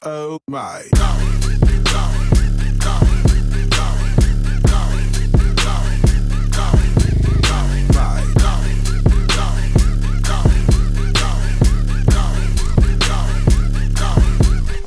Oh my. Oh my.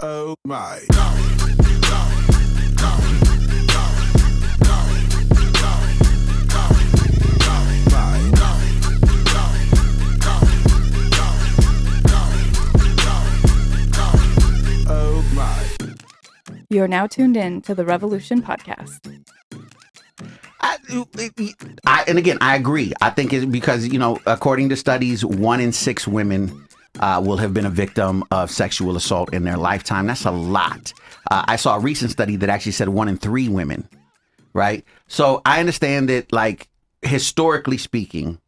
Oh my. You are now tuned in to the Revolution Podcast. And again, I agree. I think it's because, according to studies, 1 in 6 women will have been a victim of sexual assault in their lifetime. That's a lot. I saw a recent study that actually said 1 in 3 women, right? So I understand that, like, historically speaking,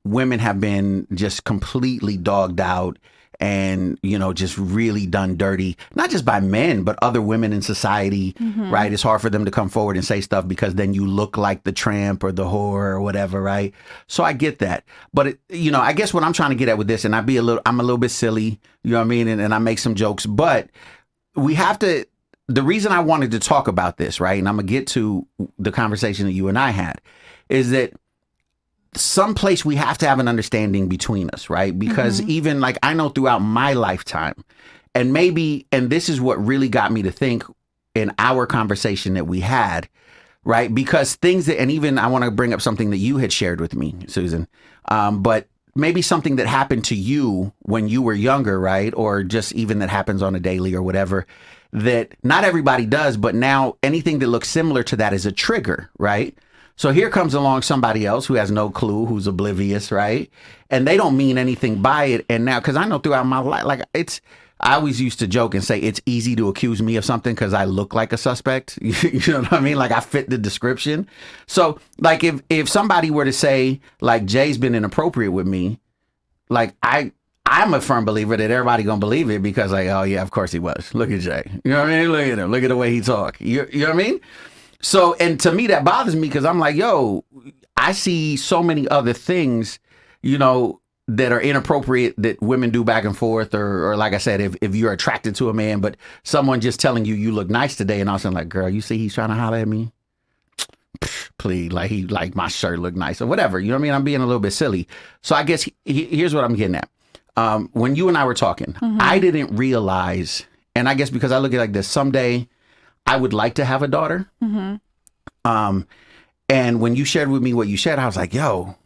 women have been just completely dogged out and, just really done dirty, not just by men, but other women in society, right? It's hard for them to come forward and say stuff because then you look like the tramp or the whore or whatever, right? So I get that. But, I guess what I'm trying to get at with this, and I'm a little bit silly, you know what I mean? And I make some jokes, but we have to, the reason I wanted to talk about this, right? And I'm going to get to the conversation that you and I had, is that someplace we have to have an understanding between us, right? Because even like I know throughout my lifetime, and this is what really got me to think in our conversation that we had, right? Because and even I want to bring up something that you had shared with me, Susan, but maybe something that happened to you when you were younger, right? Or just even that happens on a daily or whatever, that not everybody does, but now anything that looks similar to that is a trigger, right? So here comes along somebody else who has no clue, who's oblivious, right? And they don't mean anything by it. And now, because I know throughout my life, like I always used to joke and say it's easy to accuse me of something because I look like a suspect. You know what I mean? Like I fit the description. So like if somebody were to say like Jay's been inappropriate with me, like I'm a firm believer that everybody gonna believe it because like, oh yeah, of course he was. Look at Jay. You know what I mean? Look at him. Look at the way he talk. You know what I mean? So, and to me, that bothers me because I'm like, yo, I see so many other things, that are inappropriate that women do back and forth. Or like I said, if you're attracted to a man, but someone just telling you look nice today. And all of a sudden like, girl, you see he's trying to holler at me. Please, like my shirt look nice or whatever. You know what I mean? I'm being a little bit silly. So I guess here's what I'm getting at. When you and I were talking, I didn't realize, and I guess because I look at it like this, someday I would like to have a daughter. And when you shared with me what you shared, I was like, yo,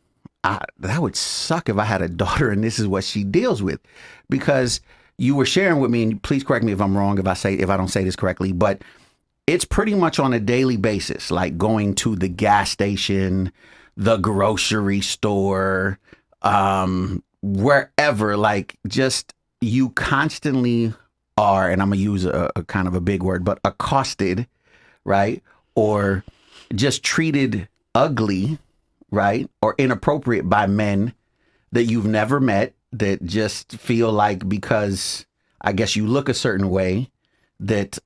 that would suck if I had a daughter and this is what she deals with. Because you were sharing with me, and please correct me if I'm wrong if I don't say this correctly, but it's pretty much on a daily basis, like going to the gas station, the grocery store, wherever, like just you constantly are, and I'm going to use a kind of a big word, but accosted, right? Or just treated ugly, right? Or inappropriate by men that you've never met that just feel like because I guess you look a certain way that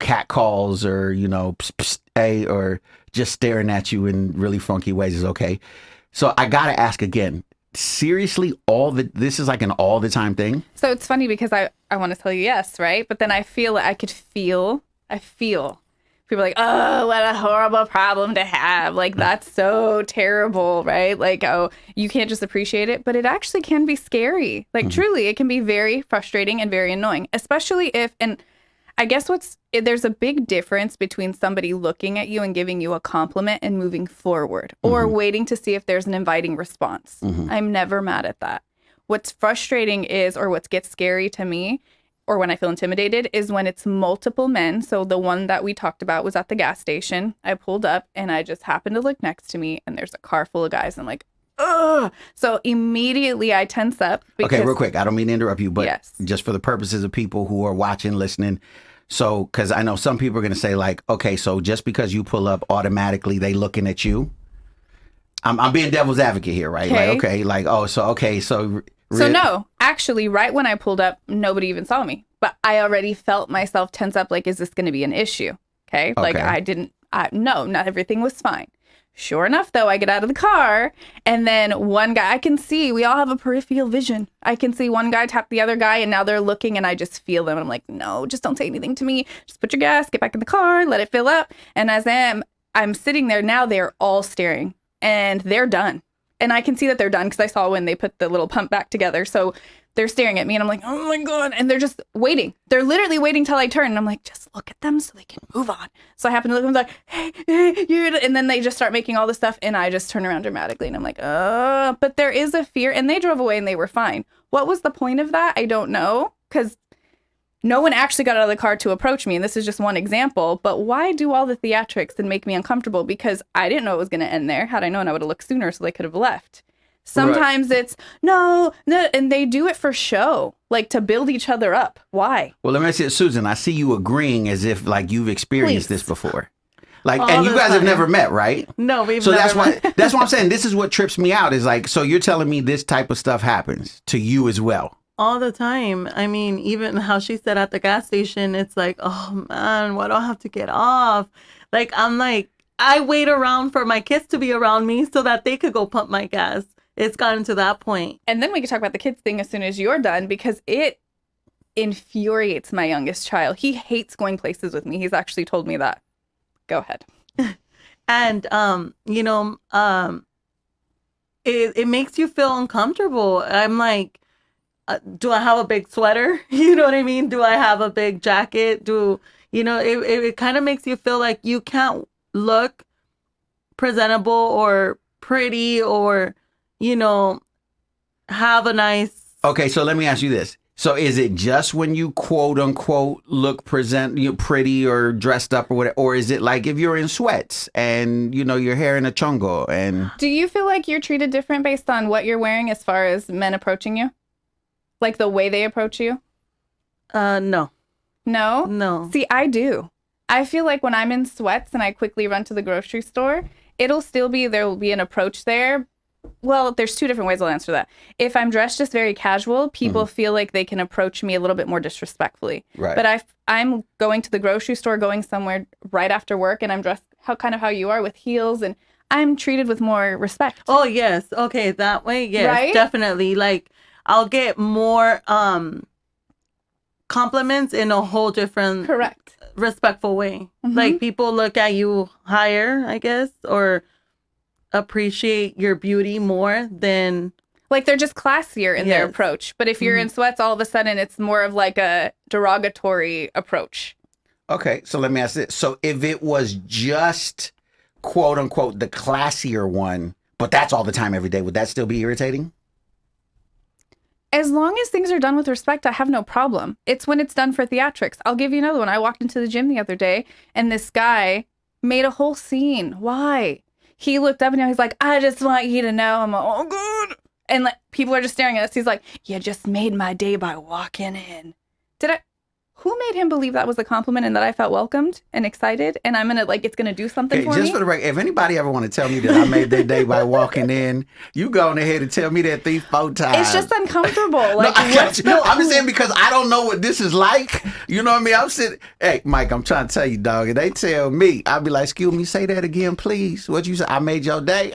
cat calls or, psst, psst, hey, or just staring at you in really funky ways is okay. So I got to ask again, seriously, this is like an all the time thing? So it's funny because I want to tell you yes, right? But then I feel people are like, oh, what a horrible problem to have. Like, that's so terrible, right? Like, oh, you can't just appreciate it. But it actually can be scary. Like, truly, it can be very frustrating and very annoying, especially if, and I guess there's a big difference between somebody looking at you and giving you a compliment and moving forward or waiting to see if there's an inviting response. I'm never mad at that. What's frustrating is, or what gets scary to me, or when I feel intimidated, is when it's multiple men. So the one that we talked about was at the gas station. I pulled up and I just happened to look next to me and there's a car full of guys. I'm like, ugh. So immediately I tense up. Okay, real quick. I don't mean to interrupt you, but yes, just for the purposes of people who are watching, listening. So, because I know some people are going to say like, okay, so just because you pull up automatically, they looking at you. I'm being devil's advocate here, right? Okay. Like, okay, like, oh, so, okay, so. So no, actually, right when I pulled up, nobody even saw me. But I already felt myself tense up, like, is this going to be an issue? Okay? Like, no, not everything was fine. Sure enough, though, I get out of the car, and then one guy, I can see, we all have a peripheral vision. I can see one guy tap the other guy, and now they're looking, and I just feel them. And I'm like, no, just don't say anything to me. Just put your gas, get back in the car, let it fill up. And as I'm sitting there now, they're all staring, and they're done. And I can see that they're done because I saw when they put the little pump back together. So they're staring at me, and I'm like, oh my God. And they're just waiting. They're literally waiting till I turn. And I'm like, just look at them so they can move on. So I happen to look at them, like, hey, you. And then they just start making all this stuff. And I just turn around dramatically. And I'm like, but there is a fear. And they drove away and they were fine. What was the point of that? I don't know. Because no one actually got out of the car to approach me. And this is just one example. But why do all the theatrics and make me uncomfortable? Because I didn't know it was going to end there. Had I known, I would have looked sooner so they could have left. Sometimes it's no, and they do it for show, like to build each other up. Why? Well, let me ask you, Susan, I see you agreeing as if like you've experienced this before. Like, All and you the guys have time. never met, right? No, we've So never met. that's what I'm saying. This is what trips me out is like, so you're telling me this type of stuff happens to you as well. All the time. I mean, even how she said at the gas station, it's like, oh man, why do I have to get off? Like, I'm like, I wait around for my kids to be around me so that they could go pump my gas. It's gotten to that point. And then we can talk about the kids thing as soon as you're done, because it infuriates my youngest child. He hates going places with me. He's actually told me that. Go ahead. And, it makes you feel uncomfortable. I'm like, do I have a big sweater? You know what I mean? Do I have a big jacket? It kind of makes you feel like you can't look presentable or pretty or, have a nice... Okay, so let me ask you this. So is it just when you quote unquote look pretty or dressed up or whatever, or is it like if you're in sweats and your hair in a chongo and... Do you feel like you're treated different based on what you're wearing as far as men approaching you? Like the way they approach you? No. No? No. See, I do. I feel like when I'm in sweats and I quickly run to the grocery store, there will be an approach there. Well, there's two different ways I'll answer that. If I'm dressed just very casual, people feel like they can approach me a little bit more disrespectfully. Right. But I'm going to the grocery store, going somewhere right after work, and I'm dressed how you are with heels, and I'm treated with more respect. Oh, yes. Okay, that way, yes, Right? definitely. Like, I'll get more compliments in a whole different... Correct. respectful way. Like, people look at you higher, I guess, or appreciate your beauty more than... Like they're just classier in their Yes. approach. But if you're in sweats, all of a sudden it's more of like a derogatory approach. Okay, so let me ask this. So if it was just quote unquote the classier one, but that's all the time every day, would that still be irritating? As long as things are done with respect, I have no problem. It's when it's done for theatrics. I'll give you another one. I walked into the gym the other day and this guy made a whole scene. Why? He looked up and he's like, I just want you to know. I'm like, oh, good. And like, people are just staring at us. He's like, you just made my day by walking in. Who made him believe that was a compliment and that I felt welcomed and excited? And I'm going to it's going to do something for Just me? for the record, if anybody ever want to tell me that I made their day by walking in, you go on ahead and tell me that 3-4 times. It's just uncomfortable. No, I got you. I'm just saying because I don't know what this is like. You know what I mean? I'm sitting. Hey, Mike, I'm trying to tell you, dog. And they tell me, I'll be like, "Excuse me, say that again, please." What you say? I made your day.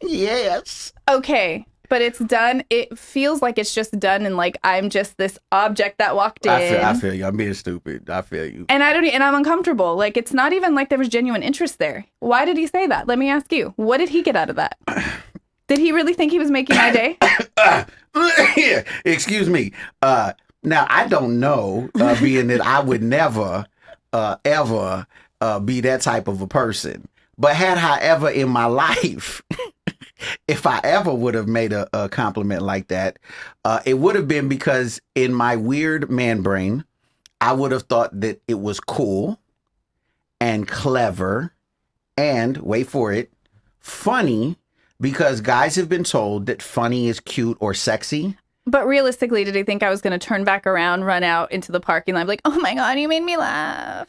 Yes. Okay. But it's done. It feels like it's just done, and like I'm just this object that walked in. I feel you. I'm being stupid. I feel you. And I'm uncomfortable. Like it's not even like there was genuine interest there. Why did he say that? Let me ask you. What did he get out of that? Did he really think he was making my day? Excuse me. Now I don't know, being that I would never, ever be that type of a person. But had I ever in my life, if I ever would have made a compliment like that, it would have been because in my weird man brain, I would have thought that it was cool and clever and, wait for it, funny, because guys have been told that funny is cute or sexy. But realistically, did he think I was going to turn back around, run out into the parking lot, like, oh my God, you made me laugh?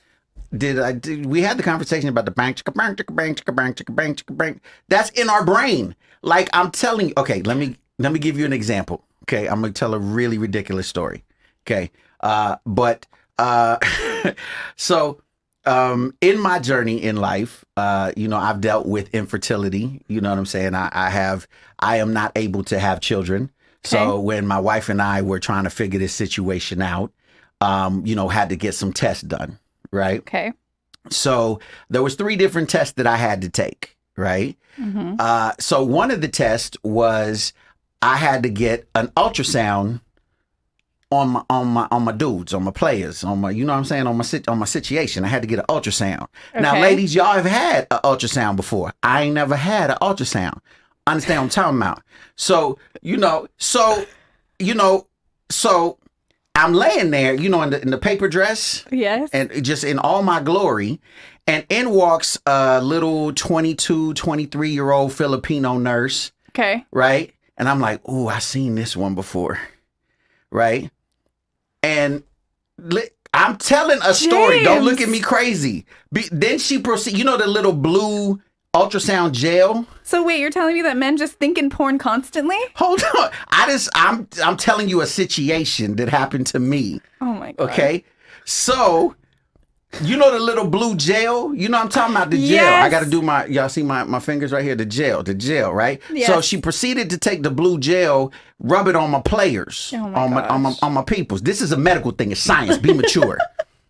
We had the conversation about the bang, chicka, bang, chicka, bang, chicka, bang, chicka, bang, chicka, bang. That's in our brain. Like I'm telling you. Okay, let me give you an example. Okay, I'm gonna tell a really ridiculous story. Okay, so in my journey in life, I've dealt with infertility. You know what I'm saying? I am not able to have children. So when my wife and I were trying to figure this situation out, had to get some tests done, right? Okay. So there was 3 different tests that I had to take, right? Mm-hmm. So one of the tests was I had to get an ultrasound on my dudes, on my players, on my, you know what I'm saying, on my situation. I had to get an ultrasound. Okay. Now, ladies, y'all have had an ultrasound before. I ain't never had an ultrasound. Understand what I'm talking about? So, so I'm laying there, in the paper dress. Yes. And just in all my glory. And in walks a little 22, 23-year-old Filipino nurse. Okay. Right? And I'm like, ooh, I seen this one before. Right? And I'm telling a story. Don't look at me crazy. Then she proceed. The little blue ultrasound gel. So wait, you're telling me that men just think in porn constantly? Hold on. I'm telling you a situation that happened to me. Oh my God. Okay. So, the little blue gel? I'm talking about the gel. Yes. I got to do y'all see my fingers right here? The gel, right? Yes. So she proceeded to take the blue gel, rub it on my players, on my peoples. This is a medical thing. It's science. Be mature.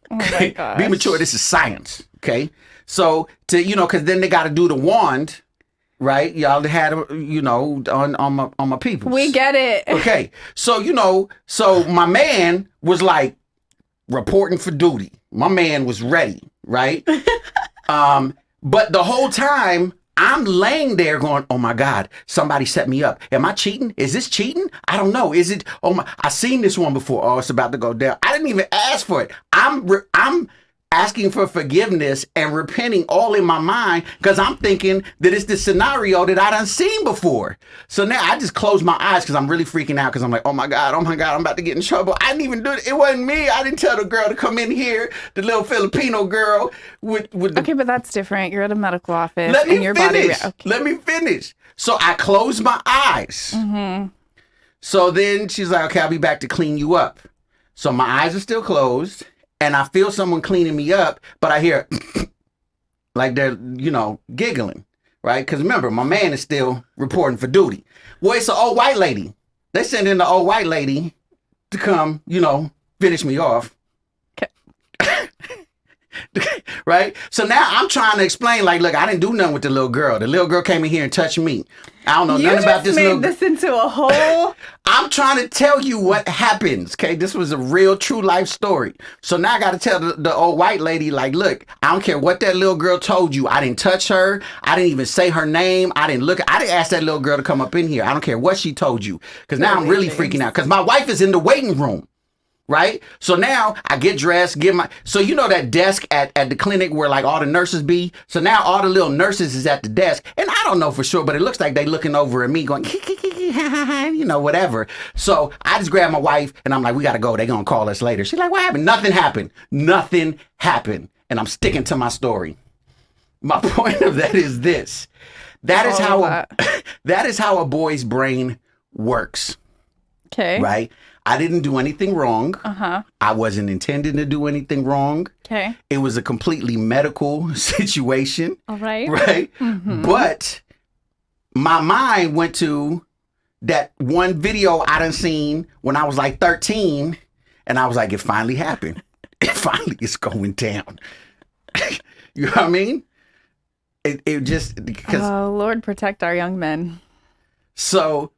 Oh my gosh. Be mature. This is science. Okay. So because then they got to do the wand, right? Y'all had, on my people. We get it. Okay. So, so my man was like reporting for duty. My man was ready, right? But the whole time I'm laying there going, oh my God, somebody set me up. Am I cheating? Is this cheating? I don't know. Is it? Oh my, I seen this one before. Oh, it's about to go down. I didn't even ask for it. I'm asking for forgiveness and repenting all in my mind because I'm thinking that it's the scenario that I done seen before. So now I just close my eyes because I'm really freaking out because I'm like, oh my God, I'm about to get in trouble. I didn't even do it. It wasn't me. I didn't tell the girl to come in here, the little Filipino girl with the... Okay, but that's different. You're at a medical office. Let me and your finish. body... Okay. Let me finish. So I close my eyes. Mm-hmm. So then she's like, okay, I'll be back to clean you up. So my eyes are still closed. And I feel someone cleaning me up, but I hear like they're, giggling, right? Because remember, my man is still reporting for duty. Well, it's an old white lady. They send in the old white lady to come, finish me off. Right? So now I'm trying to explain, like, look, I didn't do nothing with the little girl. The little girl came in here and touched me. I don't know nothing about this little girl. You just made this into a whole... I'm trying to tell you what happens, okay? This was a real, true life story. So now I got to tell the old white lady, like, look, I don't care what that little girl told you. I didn't touch her. I didn't even say her name. I didn't ask that little girl to come up in here. I don't care what she told you. Because now I'm really freaking out. Because my wife is in the waiting room. Right? So now I get dressed, so that desk at the clinic where like all the nurses be? So now all the little nurses is at the desk. And I don't know for sure, but it looks like they looking over at me going, whatever. So I just grab my wife and I'm like, we got to go. They going to call us later. She's like, what happened? Nothing happened. Nothing happened. And I'm sticking to my story. My point of that is this. That is how a boy's brain works. Okay. Right? I didn't do anything wrong. Uh-huh. I wasn't intending to do anything wrong. Okay. It was a completely medical situation. All right. Right? Mm-hmm. But my mind went to that one video I done seen when I was like 13. And I was like, it finally happened. It finally is going down. You know what I mean? It just... because. Oh, Lord, protect our young men. So...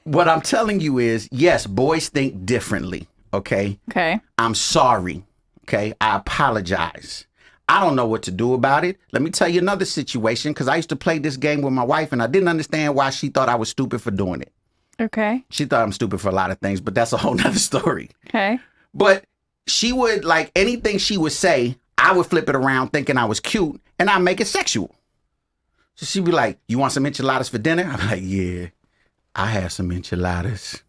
what I'm telling you is, yes, boys think differently, okay? Okay. I'm sorry, okay? I apologize. I don't know what to do about it. Let me tell you another situation, because I used to play this game with my wife, and I didn't understand why she thought I was stupid for doing it. Okay. She thought I'm stupid for a lot of things, but that's a whole nother story. Okay. But she would, like, anything she would say, I would flip it around thinking I was cute, and I'd make it sexual. So she'd be like, you want some enchiladas for dinner? I'm like, yeah. I had some enchiladas.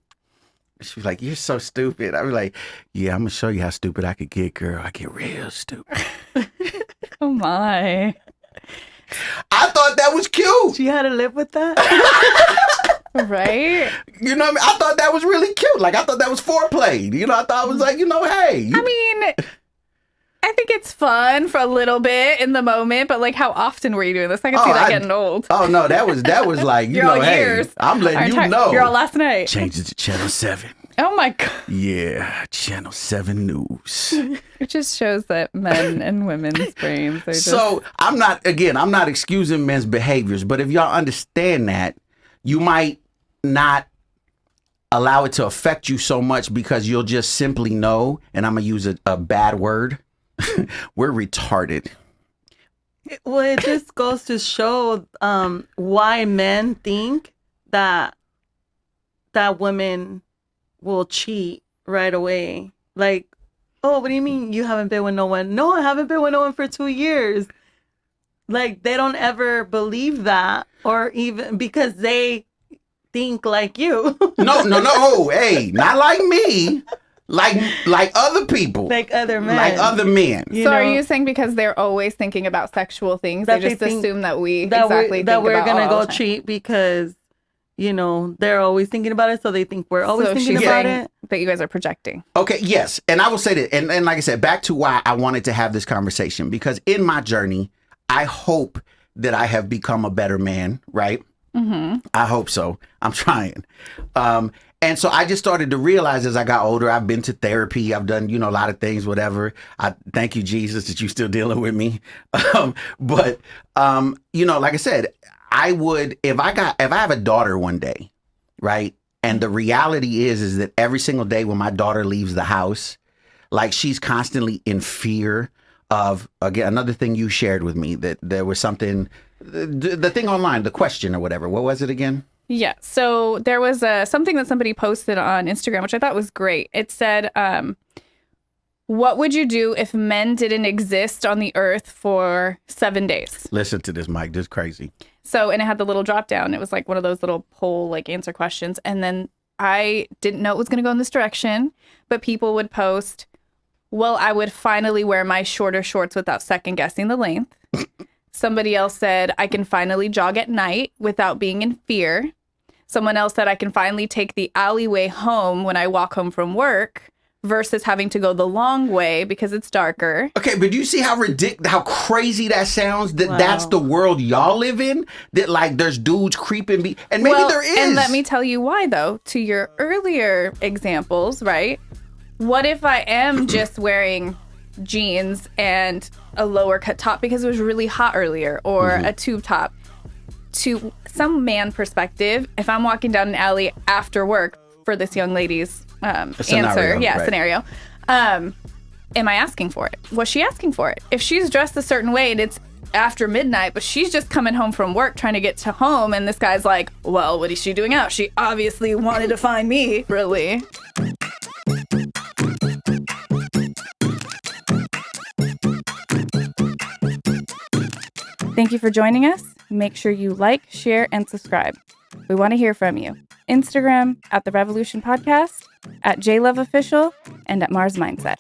She was like, you're so stupid. I was like, yeah, I'm going to show you how stupid I could get, girl. I get real stupid. Oh, my. I thought that was cute. She had to live with that? Right? You know what I mean? I thought that was really cute. Like, I thought that was foreplay. I thought it was like, hey. I mean, I think it's fun for a little bit in the moment, but like, how often were you doing this? I can see that getting old. Oh no, that was like, you You're know, all hey, years. I'm letting you know. You're all last night. Change it to Channel 7. Oh my God. Yeah, Channel 7 News. It just shows that men and women's brains are just... So I'm not excusing men's behaviors, but if y'all understand that, you might not allow it to affect you so much because you'll just simply know, and I'm going to use a bad word, we're retarded. Well, it just goes to show why men think that women will cheat right away. Like, oh, what do you mean you haven't been with no one? No, I haven't been with no one for 2 years. Like, they don't ever believe that, or even because they think like you. No. Hey, not like me. Like other people. Like other men. Like other men. So are you saying because they're always thinking about sexual things, they just assume that we're going to go cheat because, they're always thinking about it, so they think we're always thinking about it? That you guys are projecting. Okay, yes. And I will say that, and like I said, back to why I wanted to have this conversation, because in my journey, I hope that I have become a better man, right? Mm-hmm. I hope so. I'm trying. And so I just started to realize as I got older, I've been to therapy. I've done, a lot of things, whatever. I thank you, Jesus, that you're still dealing with me. But like I said, I would, if I have a daughter one day, right? And the reality is that every single day when my daughter leaves the house, like she's constantly in fear of, again, another thing you shared with me, that there was something, the thing online, the question or whatever. What was it again? Yeah. So there was something that somebody posted on Instagram, which I thought was great. It said, what would you do if men didn't exist on the earth for 7 days? Listen to this, Mike. This is crazy. So, and it had the little drop down. It was like one of those little poll, like answer questions. And then I didn't know it was going to go in this direction, but people would post, well, I would finally wear my shorter shorts without second guessing the length. Somebody else said, I can finally jog at night without being in fear. Someone else said, I can finally take the alleyway home when I walk home from work versus having to go the long way because it's darker. Okay, but do you see how how crazy that sounds? That's the world y'all live in? That like there's dudes creeping, and maybe there is. And let me tell you why though, to your earlier examples, right? What if I am just wearing jeans and a lower cut top because it was really hot earlier, or a tube top? To some man perspective, if I'm walking down an alley after work, for this young lady's scenario, am I asking for it? Was she asking for it? If she's dressed a certain way and it's after midnight, but she's just coming home from work trying to get to home, and this guy's like, well, what is she doing out? She obviously wanted to find me, really. Thank you for joining us. Make sure you like, share, and subscribe. We want to hear from you. Instagram @The Revolution Podcast, @JLoveOfficial, and @Mars Mindset.